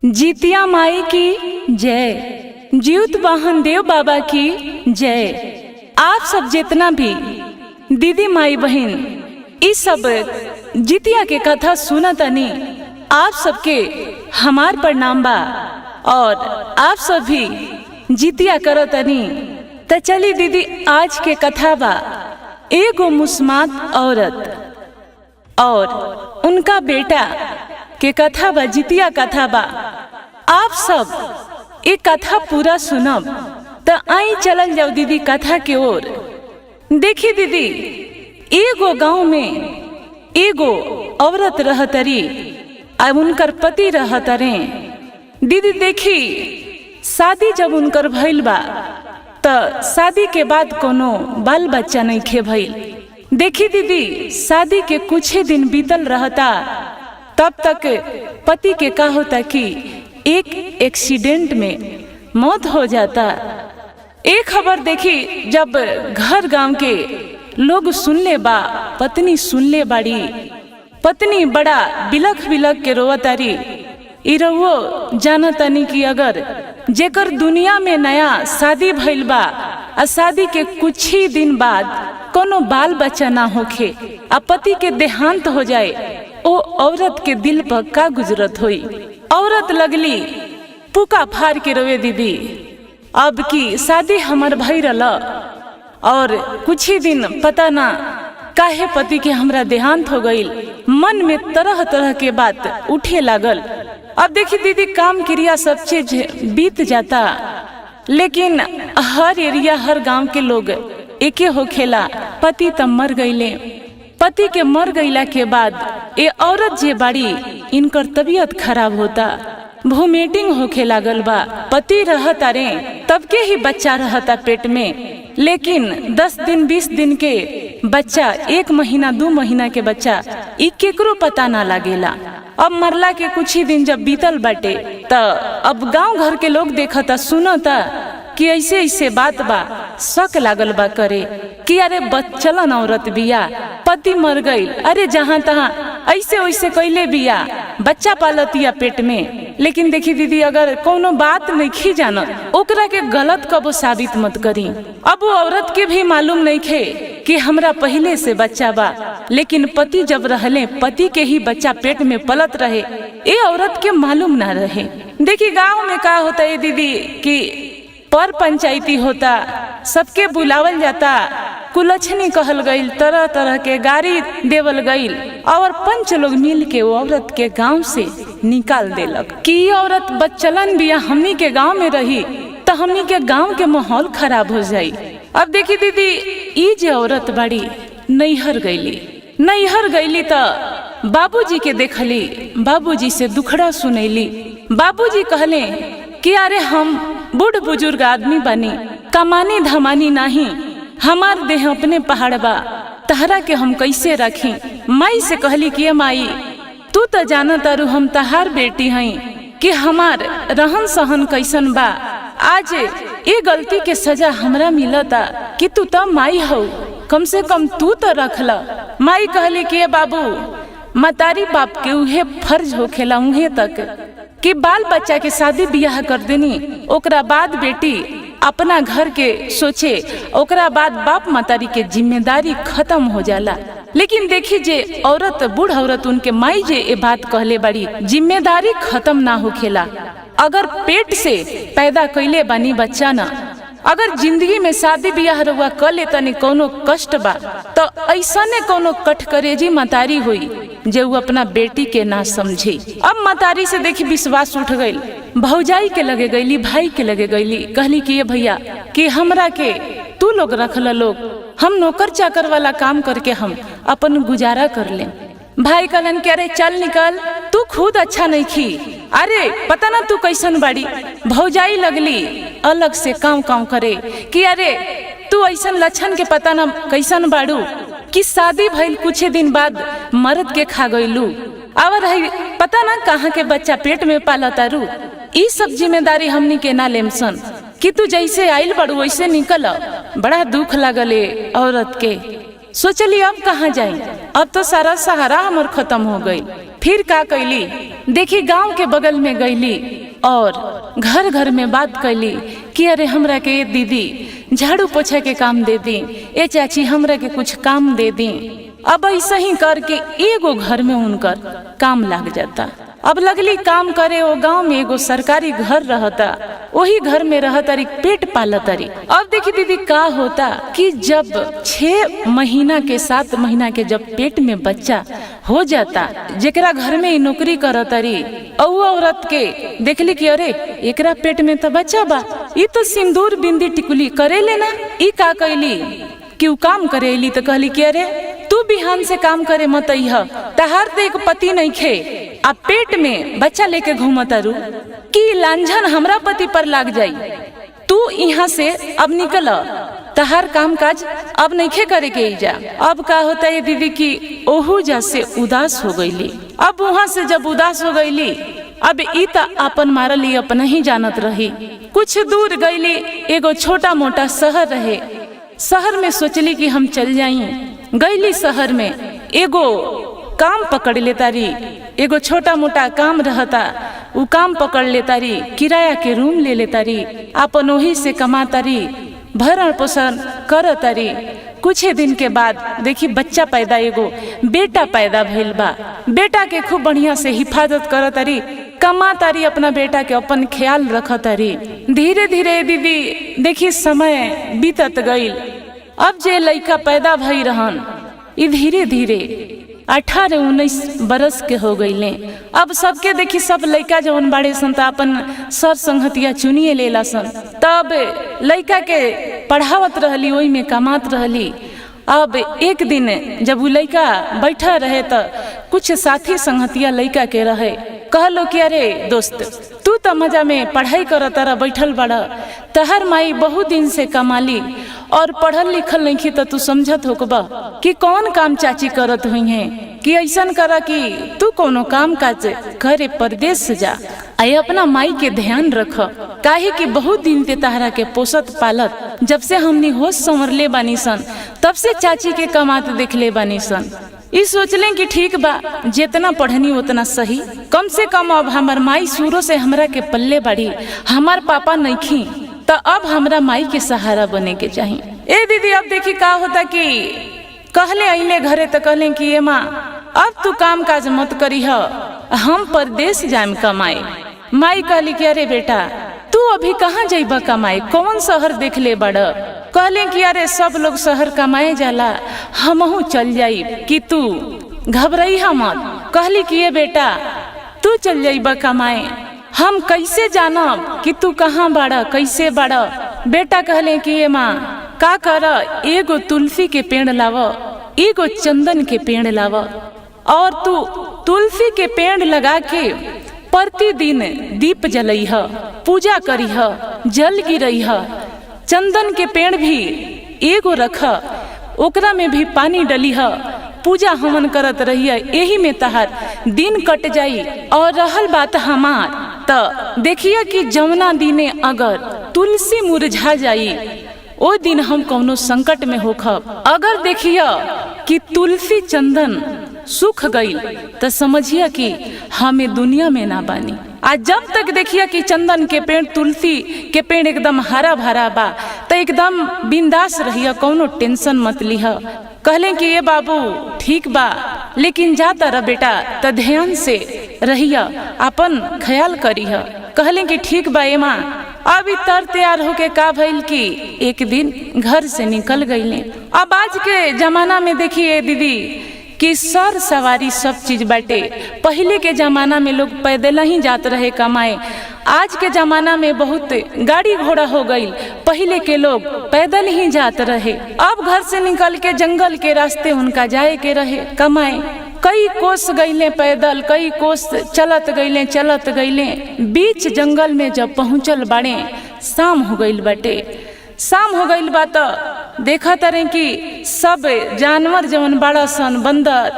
जीतिया माई की जय, जीउत वाहन देव बाबा की जय। आप सब जितना भी दीदी माई बहन इस सब जीतिया के कथा सुनतनी, आप सबके हमार प्रणाम बा और आप सब भी जीतिया करतनी। त चली दीदी, आज के कथा बा एगो मुस्मात औरत और उनका बेटा के कथा बा, जीतिया कथा बा। आप सब एक कथा पूरा सुनब त आई चलल जाओ दीदी कथा के ओर। देखी दीदी, एगो गांव में एगो औरत रहतरी आ उनकर पति रहतरे। दीदी देखी, शादी जब उनकर भइल बा त शादी के बाद कोनो बाल बच्चा नहीं खे भइल। देखी दीदी, शादी के कुछ ही दिन बीतल रहता, तब तक पति के का होता कि एक एक्सीडेंट में मौत हो जाता। एक खबर देखी, जब घर गांव के लोग सुनले बा, पत्नी सुनले बाड़ी, पत्नी बड़ा बिलख बिलख के रोवतारी। इरवो जानतनी कि अगर जेकर दुनिया में नया शादी भइल बा आ शादी के कुछ ही दिन बाद कोनो बाल बच्चा ना होखे आ पति के देहांत हो जाए, ओ औरत के दिल पर का गुजरत होई। औरत लगली पुका फार के रोवे, दीदी अब की शादी हमर भई रहला और कुछ ही दिन पता ना काहे पति के हमरा देहांत हो गईल। मन में तरह तरह के बात उठे लागल। अब देखी दीदी, काम क्रिया सब चीज बीत जाता, लेकिन हर एरिया हर गांव के लोग एके होखेला, पति तब मर गईले। पति के मर गईला के बाद ये औरत जे बाड़ी, इनकर तबीयत खराब होता, वोमिटिंग होखे लागल बा। पति रहता रे, तब के ही बच्चा रहता पेट में, लेकिन 10 दिन 20 दिन के बच्चा, 1 महीना 2 महीना के बच्चा, ई केकरो पता ना लागेला। अब मरला के कुछ ही दिन जब बीतल बाटे त अब गांव घर के लोग देखता सुनता कि ऐसे ऐसे बात बा। शक लागल बा करे कि अरे बच्चलन औरत बिया, पति मर गईल, अरे जहां तहां ऐसे वैसे कैले बिया, बच्चा पालतिया पेट में। लेकिन देखी दीदी, अगर कोनो बात नहीं जानत, ओकरा के गलत कबो साबित मत करी। अब वो औरत के भी मालूम नहीं खे कि हमरा पहले से बच्चा बा, लेकिन पति जब रहले, पति के ही बच्चा पेट में पलत रहे, ये औरत के मालूम ना रहे। देखी गाँव में का होता है दीदी कि पर पंचायती होता, सबके बुलावल जाता, कुलछनी कहल गईल, तरह तरह के गाड़ी देवल गईल और पंच लोग मिल के वो औरत के गांव से निकाल देलक कि औरत बच्चलन बिया, हमनी के गांव में रही तो हमनी के गांव के माहौल खराब हो जाई। अब देखी दीदी, ई जे औरत बड़ी नैहर गईली तो बाबूजी के देखली, बाबूजी से दुखड़ा सुनैली। बाबूजी कहले कि अरे हम बूढ़ बुजुर्ग आदमी बनी, कमानी धमानी नहीं, हमार देह अपने पहाड़ बा, तहरा के हम कैसे रखी। माई से कहली कि माई, तू तो जाना तारू हम तहार बेटी हई कि हमार रहन सहन कैसन बा। आज ये गलती के सजा हमरा मिलता कि तू तो माई हो, कम से कम तू तो रखला। माई कहली कि बाबू, मतारी बाप के उहे फर्ज होखेला उहे तक कि बाल बच्चा के शादी बियाह कर देनी, ओकरा बाद बेटी अपना घर के सोचे, ओकरा बाद बाप मतारी के जिम्मेदारी खत्म हो जाला। लेकिन देखी जे औरत, बूढ़ औरत, उनके माई जे ये बात कहले बड़ी, जिम्मेदारी खत्म ना होखेला। अगर पेट से पैदा कैले बानी बच्चा ना, अगर जिंदगी में शादी बियाह रुआ कर ले तनी कोनो कष्ट बा, तो ऐसा ने कोनो कठकरेजी मतारी हुई जे वो अपना बेटी के ना समझी। अब मतारी से देखी विश्वास उठ गई, भौजाई के लगे गईली, भाई के लगे गईली, कहली कि ये भैया कि हमरा के तू लोग रखला लोग, हम नौकर चाकर वाला काम करके हम अपन गुजारा कर ले। भाई कहलन कि अरे चल निकल, तू खुद अच्छा नहीं खी, अरे पता ना तू कैसन बाड़ी। भौजाई लगली अलग से काम करे कि अरे तू ऐसन लक्षण के पता ना कैसन बाड़ू कि शादी भइल कुछ दिन बाद मर्द के खा गईलू, और पता ना कहाँ के बच्चा पेट में पालतारू। ई सब जिम्मेदारी हमनी के ना लेमसन कि तू जैसे आइल बाड़ू वैसे निकल। बड़ा दुख लगले औरत के। सोचली अब कहाँ जाई, अब तो सारा सहारा हमर खत्म हो गई। फिर का कैली, देखी गांव के बगल में गईली और घर घर में बात कैली कि अरे हमरा के दीदी झाड़ू पोछा के काम दे दी, ए चाची हमरा के कुछ काम दे दी। अब ऐसा ही करके एगो घर में उनकर काम लग जाता। अब लगली काम करे। वो गांव में एगो सरकारी घर रहता, वही घर में रहतरी, पेट पालतरी। अब देखी दीदी का होता कि जब 6 महीना के 7 महीना के जब पेट में बच्चा हो जाता, जेकरा घर में नौकरी करतरी, और औरत के देखली कि अरे एकरा पेट में तो बच्चा बा, ये तो सिंदूर बिंदी टिकुली करे लेना। ई का कैली कि काम करेली तो कहली कि अरे तू बिहान से काम करे मत अइह, तहार तो एक पति नहीं खे, आ पेट में बच्चा लेके घूमता रू कि लांझन हमरा पति पर लाग जाई। तू यहाँ से अब निकल, तहार काम काज अब नहीं खे करे के जा। अब का होता है दीदी की ओहू जा से उदास हो गईली। अब वहाँ से जब उदास हो गईली, अब ई त अपन मारली अपना ही जानत रही। कुछ दूर गईली, एगो छोटा मोटा शहर रहे, शहर में सोचली कि हम चल जाई। गईली शहर में, एगो काम पकड़ लेता री, एगो छोटा मोटा काम रहता, उ काम पकड़ लेता री, किराया के रूम ले लेता री, अपन वही से कमाता री, भरण पोषण करता री। कुछ दिन के बाद देखी बच्चा पैदा, एगो बेटा पैदा भइल बा। बेटा के खूब बढ़िया से हिफाजत करता री, कमाता री, अपना बेटा के अपन ख्याल रखता री। धीरे धीरे दीदी देखी समय बीतत गईल। अब जे लड़का पैदा भई रहन, ई धीरे धीरे 18-19 बरस के हो गईले। अब सबके देखी सब लड़का जवन बाड़े सन त अपन सर संगतिया चुनिए लेला सन। तब लड़का के पढ़ावत रहली, ओई में कमात रहली। अब एक दिन जब वो लड़का बैठा रहे तो कुछ साथी संगतिया लड़का के रहे, कहलो कि अरे दोस्त, तू तो मजा में पढ़ाई कर तारा बैठल बड़ा, तहर माई बहुत दिन से कमाली और पढ़ल लिखल नहीं तो तू समझत होकबा कि कौन काम चाची करत हुई है, कि ऐसन करा कि तू कोनो काम काज करे परदेश से जा, आए अपना माई के ध्यान रख, काहे कि बहुत दिन ते तहरा के पोसत पालत, जब से हमनी होश संवरले बानी सन तब से चाची के कमात देखले बानी सन। इस सोचलें कि ठीक बा, जितना पढ़नी उतना सही, कम से कम अब हमार माई शुरू से हमरा के पल्ले बाड़ी, हमार पापा नहीं खी, तो अब हमरा माई के सहारा बने के चाहिए। ए दीदी अब देखी का होता कि कहले अइले घरे तो कहले कि ये माँ अब तू काम काज मत करी ह, हम परदेश जाम कमाए। माई कहली कि अरे बेटा तू अभी कहाँ जाइबा कमाए, कौन शहर देख ले बड़। कहले कि अरे सब लोग शहर कमाए जाला, हमहू चल जाई, कि तू घबराई मत। कहली कि ये बेटा तू चल जाइबा कमाए, हम कैसे जानब कि तू कहाँ बाड़ा, कैसे बाड़ा। बेटा कहले कि ये माँ का कर, एगो तुलसी के पेड़ लाव, एगो चंदन के पेड़ लाव, और तू तुलसी के पेड़ लगा के प्रतिदिन दीप जलई, पूजा करी, जल गिरई, चंदन के पेड़ भी एगो रख, ओकरा में भी पानी डली, पूजा हवन करत रहिए, यही में तहार दिन कट जाई। और रहल बात हमार, तो देखिए कि जमुना दिने अगर तुलसी मुरझा जाई, ओ दिन हम कौनो संकट में होखब। अगर देखिए कि तुलसी चंदन सूख गई तो समझिए कि हमें दुनिया में ना बानी। आज जब तक देखिए कि चंदन के पेड़, तुलसी के पेड़ एकदम हरा भरा बा, तो एकदम बिंदास रहिए, कौनो टेंशन मत लिह। कहले कि ये बाबू ठीक बा, लेकिन जाता रह बेटा तो ध्यान से रहिए, अपन ख्याल करिए। कहले कि ठीक बा ये माँ। अभी तर तैयार होके का भइल कि एक दिन घर से निकल गईले। अब आज के जमाना में देखिए दीदी कि सर सवारी सब चीज बाटे। पहले के जमाना में लोग पैदल ही जात रहे कमाए, आज के जमाना में बहुत गाड़ी घोड़ा हो गई, पहले के लोग पैदल ही जात रहे। अब घर से निकल के जंगल के रास्ते उनका जाए के रहे कमाए, कई कोस गईले पैदल, कई कोस चलत गईले। बीच जंगल में जब पहुंचल बाड़े, शाम हो गईल बाटे। शाम हो गईल बा तो देखा तारे कि सब जानवर जवन बड़ा सन, बंदर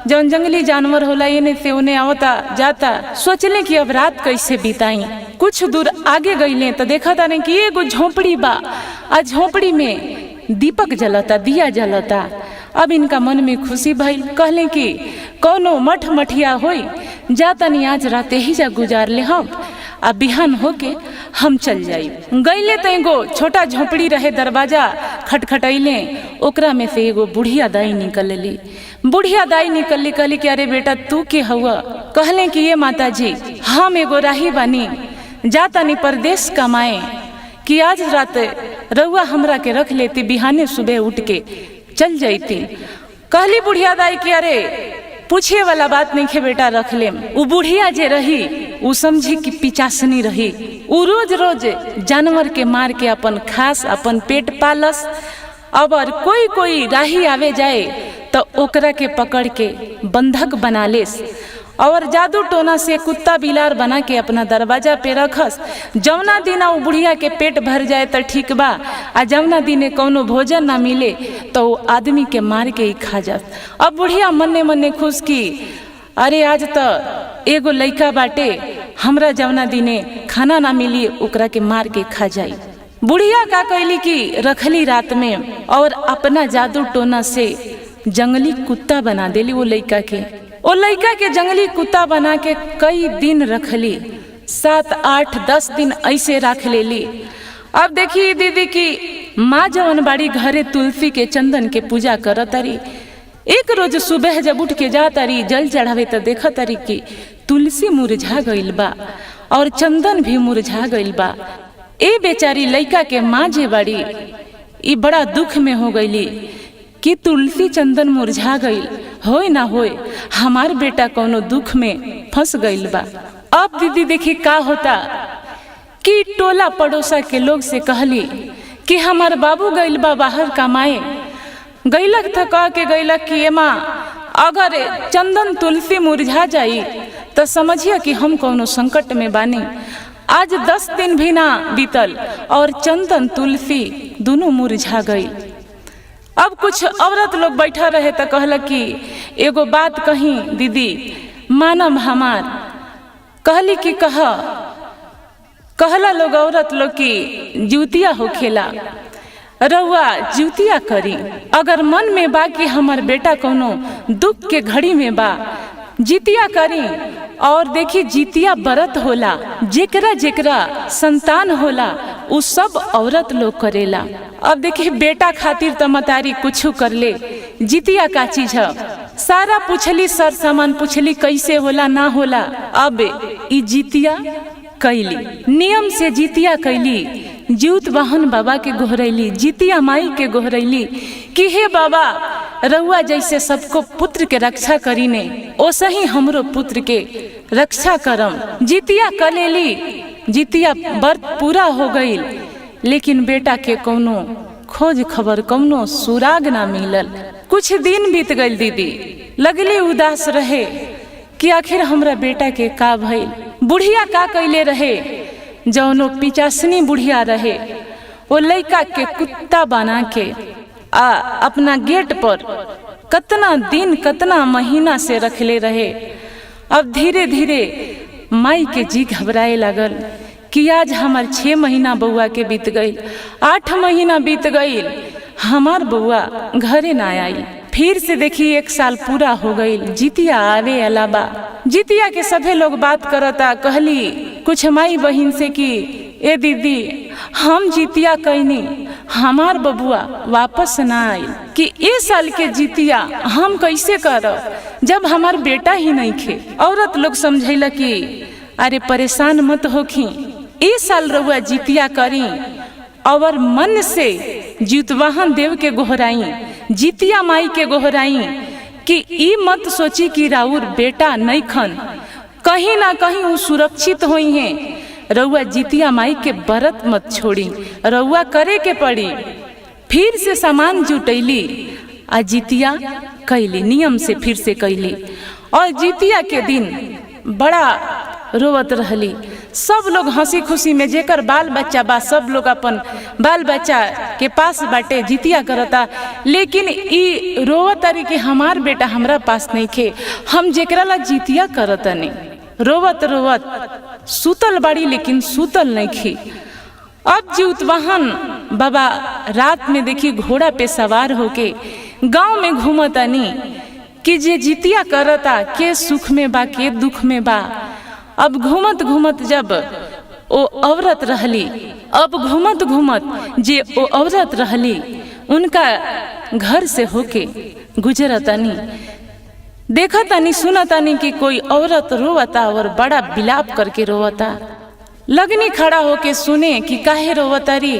जवन जंगली जानवर होला, एने से उन्हें आवता जाता। सोचले कि अब रात कैसे बिताई। कुछ दूर आगे गईले तो देखा तारे कि एगो झोपड़ी बा, आ झोपड़ी में दीपक जलता, दिया जलता। अब इनका मन में खुशी भइल। कहले कि कौनो मठ मठिया होई जा तनी आज राते ही जा गुजार ले हम, अब बिहान होके हम चल जाई। गईले तो एगो छोटा झोपड़ी रहे, दरवाजा खटखटैले, ओकरा में से एगो बुढ़िया दाई निकलली। बुढ़िया दाई निकलली, कहली कि अरे बेटा तू के हुआ? कहले कि ये माता जी हम एगो राही बानी, जा तनी परदेश कमाए, कि आज रात रउआ हमरा के रख लेती, बिहाने सुबह उठ के चल जाती। कहली बुढ़िया दाई कि अरे पूछे वाला बात नहीं खे बेटा, रख लेम। उ बुढ़िया जे रही उ समझी कि पिचासनी रही, उ रोज रोज जानवर के मार के अपन खास अपन पेट पालस। अब और कोई राही आवे जाए तो ओकरा के पकड़ के बंधक बना लेस और जादू टोना से कुत्ता बिलार बना के अपना दरवाजा पे रखस। जौना दिन उ बुढ़िया के पेट भर जाए तो ठीक बा, आ जौना दिने कौनो भोजन ना मिले तो वो आदमी के मार के ही खा जात। अब बुढ़िया मन्ने मन्ने खुश की अरे आज तो एगो लइका बाटे, हमरा जौना दिने खाना ना मिली ओकरा के मार के खा जाई। बुढ़िया का कहली कि रखली रात में और अपना जादू टोना से जंगली कुत्ता बना देली। वो लइका के जंगली कुत्ता बना के कई दिन रखली, 7, 8, 10 दिन ऐसे रख लेली। अब देखी दीदी की माँ जवन बाड़ी घरे तुलसी के चंदन के पूजा करत तारी। एक रोज सुबह जब उठ के जा तारी जल चढ़ावे तो देख तारी कि तुलसी मुरझा गइल बा और चंदन भी मुरझा गइल बा। ए बेचारी लइका के माँ जे बाड़ी ई बड़ा दुख में हो गईली कि तुलसी चंदन मुरझा गईल, होए ना होए हमार बेटा कोनो दुख में फंस गईल बा। अब दीदी देखी का होता कि टोला पड़ोसा के लोग से कहली कि हमार बाबू गईल बा बाहर कमाए। गईलक था कह के गईलक कि माँ अगर चंदन तुलसी मुरझा जाई तो समझिए कि हम कोनो संकट में बानी। आज 10 दिन भी ना बीतल और चंदन तुलसी दोनों मुरझा गई। अब कुछ औरत लोग बैठा रहे तो कहलक कि एगो बात कही दीदी मानम हमार। कहली कि कहला लोग औरत लोग की जूतिया हो खेला, रउआ जूतिया करी। अगर मन में बा कि हमार बेटा कोनो दुख के घड़ी में बा, जीतिया करी। और देखी जीतिया व्रत होला, जेकरा जेकरा संतान होला उ सब औरत लोग करेला। अब देखी बेटा खातिर तो मतारी कुछ कर ले, जीतिया का चीज है। सारा पूछली, सर सामान पूछली कैसे होला ना होला। अब ई जीतिया कैली, नियम से जीतिया कैली, जीउत वाहन बाबा के गोहरैली, जीतिया माई के गोहरैली कि हे बाबा रउआ जैसे सबको पुत्र के रक्षा करीने ओसे ही हमरो पुत्र के रक्षा करम। जीतिया कलेली, जीतिया व्रत पूरा हो गईल, लेकिन बेटा के कौनो खोज खबर कौनो सुराग ना मिलल। कुछ दिन बीत गईल, दीदी लगली उदास रहे कि आखिर हमरा बेटा के का भइल। बुढ़िया का कैले रहे, जौनो पिचासनी बुढ़िया रहे वो लइका के कुत्ता बना के अपना गेट पर कतना दिन कतना महीना से रखले रहे। अब धीरे धीरे माई के जी घबराए लगल कि आज हमार 6 महीना बउआ के बीत गई, 8 महीना बीत गई, हमार बउआ घरे ना आई। फिर से देखी 1 साल पूरा हो गई, जीतिया आवे अलावा। जीतिया के सभे लोग बात करता। कहली कुछ माई बहिन से कि ए दीदी हम जीतिया कैनी, हमार बबुआ वापस ना आई, कि ए साल के जीतिया हम कैसे करब जब हमार बेटा ही नहीं खे। औरत लोग समझैला कि अरे परेशान मत होखी, ए साल रउआ जीतिया करी और मन से जीतवाहन देव के गोहराई, जीतिया माई के गोहराई, कि ई मत सोची कि राउर बेटा नहीं खन, कहीं ना कहीं वो सुरक्षित हुई हैं। रउआ जीतिया माई के व्रत मत छोड़ी, रउआ करे के पड़ी। फिर से सामान जुटैली आ जीतिया कैली, नियम से फिर से कैली। और जीतिया के दिन बड़ा रोवत रहली। सब लोग हंसी खुशी में, जेकर बाल बच्चा बा सब लोग अपन बाल बच्चा के पास बाटे जीतिया करता, लेकिन ई रोवत तारी कि हमार बेटा हमरा पास नहीं खे, हम जेकरा ला जीतिया करता नहीं। रोवत रोवत सुतल बाड़ी, लेकिन सुतल नहीं खी। अब जीउतवाहन बाबा रात में देखी घोड़ा पे सवार होके गांव में घूमतानी कि जे जितिया करता के सुख में बा के दुख में बा। अब घूमत घूमत जब ओ औरत रहली, अब घूमत घूमत जे ओ औरत रहली उनका घर से होके गुजरतानी, देखतानी सुनतानी कि कोई औरत रोवता और बड़ा विलाप करके रोवता। लगनी खड़ा होके सुने कि काहे रोवता री।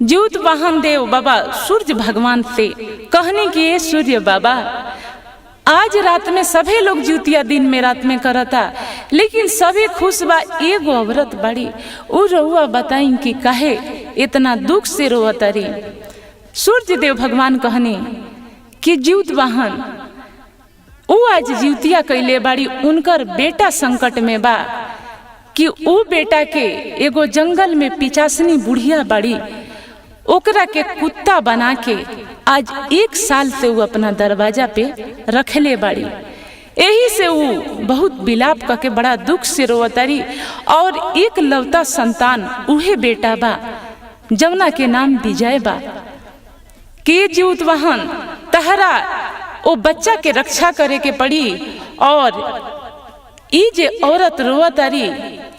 ज्योत वाहन देव बाबा सूर्य भगवान से कहनी कि ये सूर्य बाबा, आज रात में सभी लोग ज्योतिया दिन में रात में करता, लेकिन सभी खुश बा, एगो औरत बड़ी उ रउआ बताई कि काहे इतना दुख से रोवता री। सूर्य देव भगवान कहनी कि ज्योत वाहन उ आज ज्योतिया कैले बाड़ी, उनकर बेटा संकट में बा कि उ बेटा के एगो जंगल में पिचासनी बुढ़िया बाड़ी, ओकरा के कुत्ता बना के आज 1 साल से वो अपना दरवाजा पे रखले बाड़ी। यही से वो बहुत विलाप करके बड़ा दुख से रोवतारी। और एक लौता संतान उहे बेटा बा जमुना के नाम विजय बा। के ज्योत वाहन तहरा ओ बच्चा के रक्षा करे के पड़ी, और ई जे औरत रोवतारी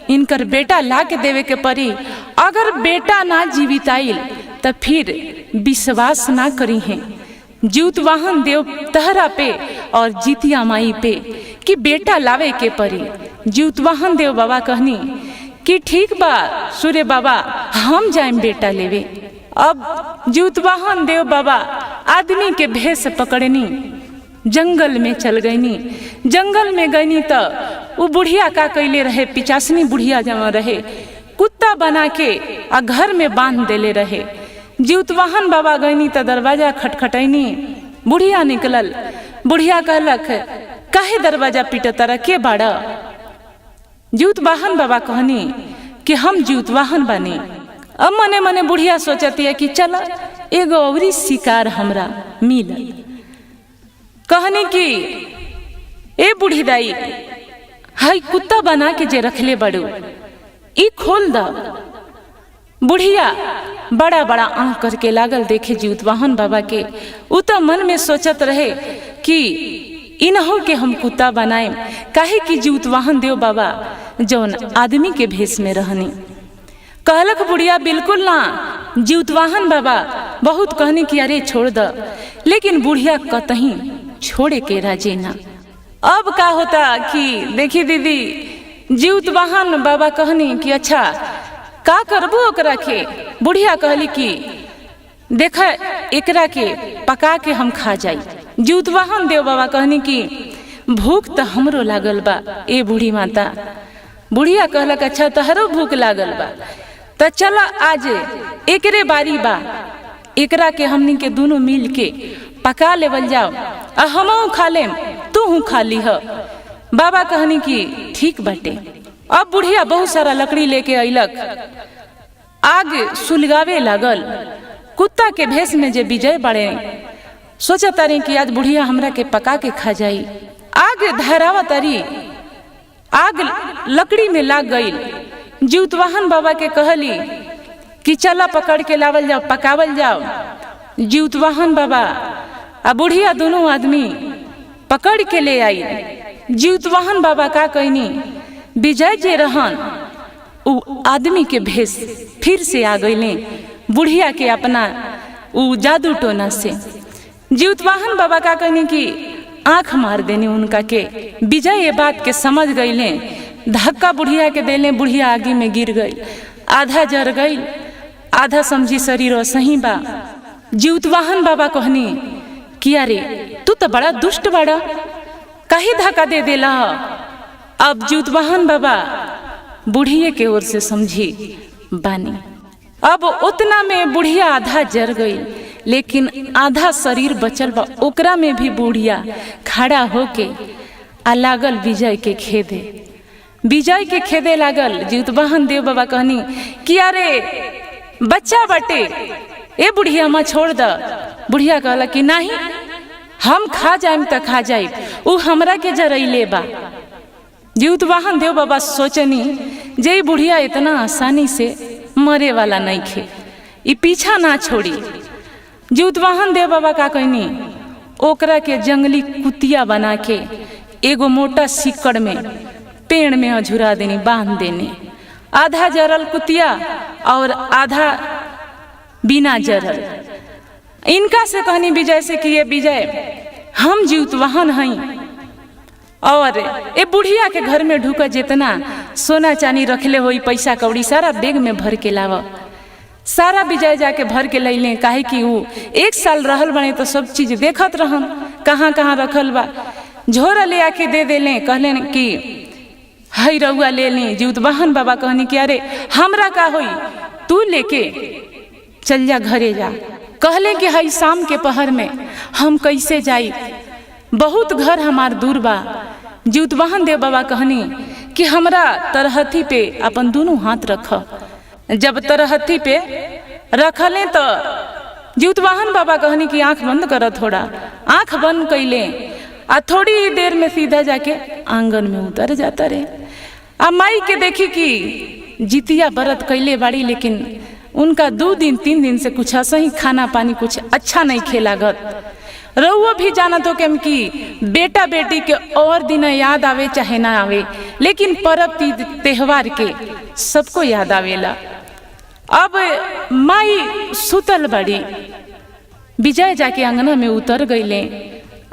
इनकर बेटा ला के देवे के पड़ी। अगर बेटा ना जीवित आइल तो फिर विश्वास ना करी हैं ज्योत वाहन देव तहरा पे और जितिया माई पे कि बेटा लावे के पड़ी। ज्योत वाहन देव बाबा कहनी कि ठीक बा सूर्य बाबा, हम जाएं बेटा लेवे। अब ज्योत वाहन देव बाबा आदमी के भेष पकड़नी, जंगल में चल गईनी। जंगल में गईनी तो वो बुढ़िया का कैले रहे, पिचासनी बुढ़िया जमा रहे, कुत्ता बना के आ घर में बांध देले रहे। ज्योत वाहन बाबा गईनी तो दरवाजा खटखटैनी, बुढ़िया निकलल। बुढ़िया कहलक काहे दरवाजा पीटता के बाड़ा। ज्योत वाहन बाबा कहनी कि हम ज्योत वाहन बनी। अब मने मने बुढ़िया सोचती है कि चल एगो औरी शिकार हमरा मिल। कहनी कि ए बूढ़ी दाई, हाई कुत्ता बना के जे रखले बड़ू ई खोल द। बुढ़िया बड़ा बड़ा आंख करके लागल देखे ज्योत वाहन बाबा के। उ तो मन में सोचत रहे कि इनहो के हम कुत्ता बनाए, काहे कि ज्योत वाहन देव बाबा जौन आदमी के भेष में रहनी। कहलक बुढ़िया बिल्कुल ना। ज्योत वाहन बाबा बहुत कहनी कि अरे छोड़ द, लेकिन बुढ़िया कतही छोड़े के राजी ना। अब का होता कि देखी दीदी, ज्योत वाहन बाबा कहनी कि अच्छा का करबो ओकरा के। बुढ़िया कहली कि देखा एकरा के पका के हम खा जाई। ज्योत वाहन देव बाबा कहनी कि भूख तो हमरो लागल बा ए बूढ़ी माता। बुढ़िया कहलक अच्छा तहरो भूख लागल बा, तो चल आज एकरे बारी बा, एकरा के हमनी के दोनों मिल के पका लेवल जाओ, आ हमहू खा लेम तू खा लीह। बाबा कहनी कि ठीक बाटे। अब बुढ़िया बहुत सारा लकड़ी लेके अइलक, आग सुलगावे लागल। कुत्ता के भेष में जे विजय बड़े सोचत तारी कि आज बुढ़िया हमरा के पका के खा जाई। आग धरावा तारी, आग लकड़ी में लाग गई। ज्योत वाहन बाबा के कहली कि चला पकड़ के लावल जाओ, पकावल जाओ। ज्योत वाहन बाबा आ बुढ़िया दोनों आदमी पकड़ के ले आई। ज्योत वाहन बाबा का कहनी विजय जे रहन उ आदमी के भेष फिर से आ गईले बुढ़िया के अपना उ जादू टोना से। ज्योत वाहन बाबा का कहनी कि आंख मार देने उनका के। विजय ये बात के समझ गईले, धक्का बुढ़िया के देले, बुढ़िया आगे में गिर गई, आधा जर गई, आधा समझी शरीर सही बा। ज्योत वाहन बाबा कहनी कि अरे तू तो बड़ा दुष्ट बड़ा, काहे धक्का दे देला। अब ज्योत वाहन बाबा बुढ़िया के ओर से समझी बानी। अब उतना में बुढ़िया आधा जर गई, लेकिन आधा शरीर बचल बा, ओकरा में भी बुढ़िया खड़ा होके आ लागल विजय के खेदे। विजय के खेदे लागल। ज्योत वाहन देव बाबा कहनी कि अरे बच्चा बटे ए बुढ़िया माँ छोड़ द। बुढ़िया कहला कि नहीं, हम खा जाए तो खा जाए, उ हमरा के जरैले बा। ज्योत वाहन देव बाबा सोचनी जे बुढ़िया इतना आसानी से मरे वाला नहीं खे, ई पीछा ना छोड़ी। जीउतवाहन देव बाबा का कहनी, ओकरा के जंगली कुतिया बना के एगो मोटा सिक्कड़ में पेड़ में अझुरा देनी, बांध देने। आधा जरल कुतिया और आधा बिना जरल। इनका से कहनी विजय से कि ये विजय, हम जीउतवाहन हई और ए बुढ़िया के घर में ढुका, जितना सोना चांदी रखले होई पैसा कौड़ी सारा बैग में भर के लावा। सारा विजय जाके भर के लैले, काहे कि वो 1 साल रहल बने तो सब चीज देखत रहन कहाँ कहाँ रखल बा। झोरा ले आके दे देले, कहले कि हई रउआ ले ली। जीउतवाहन बाबा कहनी कि अरे हमरा का होई, तू लेके चल जा घरे जा। कहले कि हई शाम के पहर में हम कैसे जाई, बहुत घर हमार दूर बा। जीउतवाहन देव बाबा कहनी कि हमरा तरहथी पे अपन दोनों हाथ रख। जब तरहथी पे रखले तो जीउतवाहन बाबा कहनी कि आंख बंद कर। थोड़ा आंख बंद कैले आ थोड़ी देर में सीधा जाके आंगन में उतर जाता रे। आ माई के देखी कि जितिया व्रत कैले बाड़ी, लेकिन उनका 2 दिन 3 दिन से कुछ ऐसा ही खाना पानी कुछ अच्छा नहीं खेलागत। रउआ भी जानत हो कि बेटा बेटी के और दिन याद आवे चाहे ना आवे, लेकिन पर्व त्योहार के सबको याद आवेला। अब माई सुतल बड़ी, विजय जाके अंगना में उतर गईले।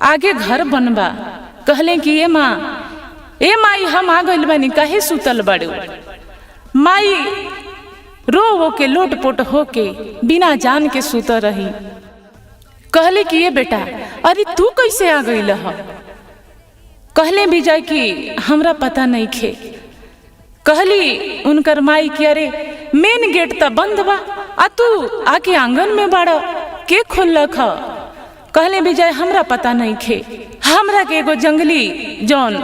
आगे घर बनबा, कहले कि ए माई हम आ गइल बानी, काहे सुतल बड़ो। माई रो वो के लोटपोट होके बिना जान के सुत रही। कहले कि ये बेटा, अरे तू कैसे आ गई ह? कहले विजय कि हमरा पता नहीं खे। कहली उनकर माई कि अरे मेन गेट तो बंद बा, आ तू आके आंगन में बाड़ा, के खोलक ह? कहले विजय हमरा पता नहीं खे, हमरा के एगो जंगली जौन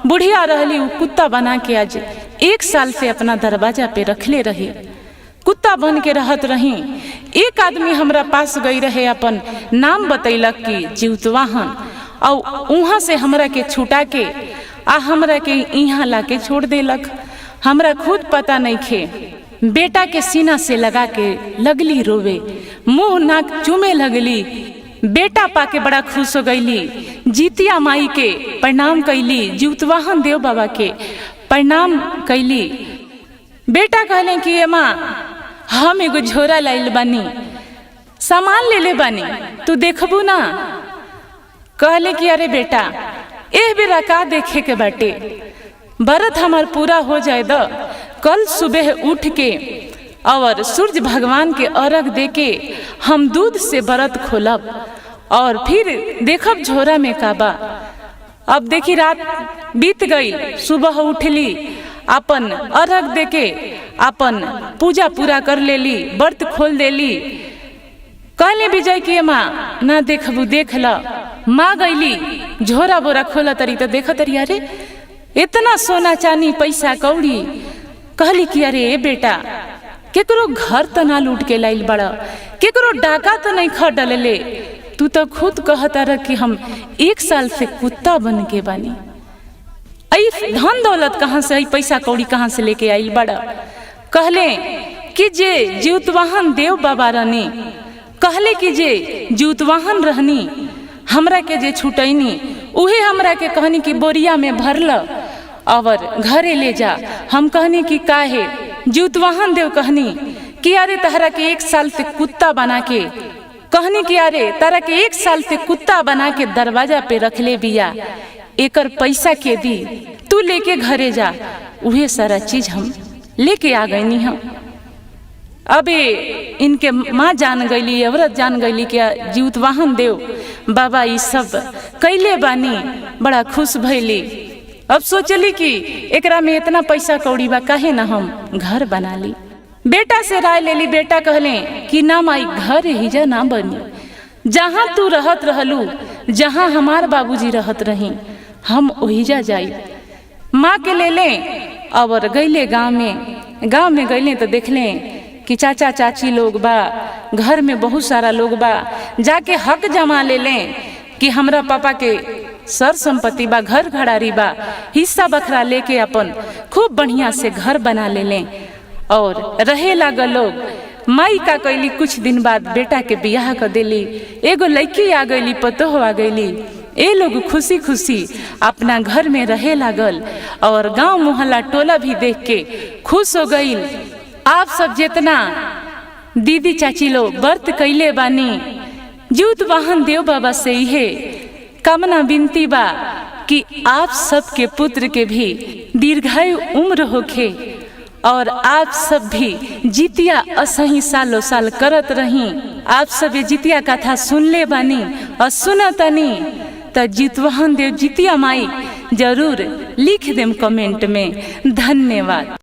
बुढ़िया रहली उ कुत्ता बना के आज 1 साल से अपना दरवाजा पे रखले रही। कुत्ता बन के रहत रही। एक आदमी हमरा पास गई रहे, अपन नाम बतैलक कि जीउतवाहन, और वहां से हमरा के छुटा के आ हमरा के यहाँ ला के छोड़ देलक। हमरा खुद पता नहीं खे। बेटा के सीना से लगा के लगली रोवे, मुंह नाक चूमे लगली। बेटा पाके बड़ा खुश हो गईली। जितिया माई के प्रणाम कैली, जीउतवाहन देव बाबा के प्रणाम कैली। बेटा कहले कि ए माँ, हम एगो झोरा लाइल बानी, सामान ले ले बानी, तू देखबू ना? कहले कि अरे बेटा, एह बेरा का देखे के बाटे, व्रत हमार पूरा हो जाए द। कल सुबह उठ के और सूर्य भगवान के अर्घ दे के हम दूध से व्रत खोलब और फिर देखब झोरा में काबा। अब देखी रात बीत गई, सुबह उठली, अपन अर्घ दे के अपन पूजा पूरा कर लेली, व्रत खोल देली। कहले विजय कि माँ ना देखबू, देख ल। माँ गईली, झोरा बोरा खोला तरी तो देख तरी, अरे इतना सोना चांदी पैसा कौड़ी। कहली कि अरे बेटा, केकरो घर तो ना लूट के लाइल बड़ा, केकरो डाका तो नहीं खा डलले। तू तो खुद कहता रह कि हम 1 साल से कुत्ता बन के बानी। आई धन दौलत कहाँ से, आई पैसा कौड़ी कहाँ से लेके आइल बड़ा? कहले कि जे जीउतवाहन देव बाबा रहनी, कहले कि जे जीउतवाहन रहनी, हमरा के जे छुटैनी उहे हमरा के कहनी कि बोरिया में भरल और घरे ले जा। हम कहनी कि काहे? जीउतवाहन देव कहनी कि अरे तहरा के 1 साल से कुत्ता बना के, कहनी कि अरे तारा के 1 साल से कुत्ता बना के दरवाजा पे रख ले बिया, एकर पैसा के दी, तू लेके घरे जा। उहे सारा चीज हम लेके आ गईनी हम। अबे इनके माँ जान गईली, औरत जान गईली कि जीउतवाहन देव बाबा ई सब कैले बानी, बड़ा खुश भैली। अब सोचली कि एकरा में इतना पैसा कौड़ी बा, काहे ना हम घर बना ली। बेटा से राय ले ली। बेटा कहले कि ना माई, घर हिजा ना बनी, जहाँ तू रहत रहलू, जहाँ हमार बाबूजी रहत रही, हम ओहिजा जाई। माँ के ले ले और गईले गाँव में गईले तो देखले कि चाचा चाची लोग बा, घर में बहुत सारा लोग बा। जाके हक जमा ले लें कि हमरा पापा के सर संपत्ति बा, घर घड़ारी बा, हिस्सा बखरा लेके अपन खूब बढ़िया से घर बना ले लें और रहे लागल लोग। माई का कैली, कुछ दिन बाद बेटा के बियाह कर देली, एगो लड़की आ गईली, पतोह आ गईली। ए लोग खुशी खुशी अपना घर में रहे लागल और गांव मोहल्ला टोला भी देख के खुश हो गईल। आप सब जितना दीदी चाची लोग व्रत कैले बानी, जीउत वाहन देव बाबा से इहे कामना विनती बा कि आप सबके पुत्र के भी दीर्घायु उम्र होखे और आप सब भी जितिया असही सालों साल करत रही। आप सब ये जितिया कथा सुनले बानी और सुनतनी तो जीतवाहन देव जितिया माई जरूर लिख देम कमेंट में। धन्यवाद।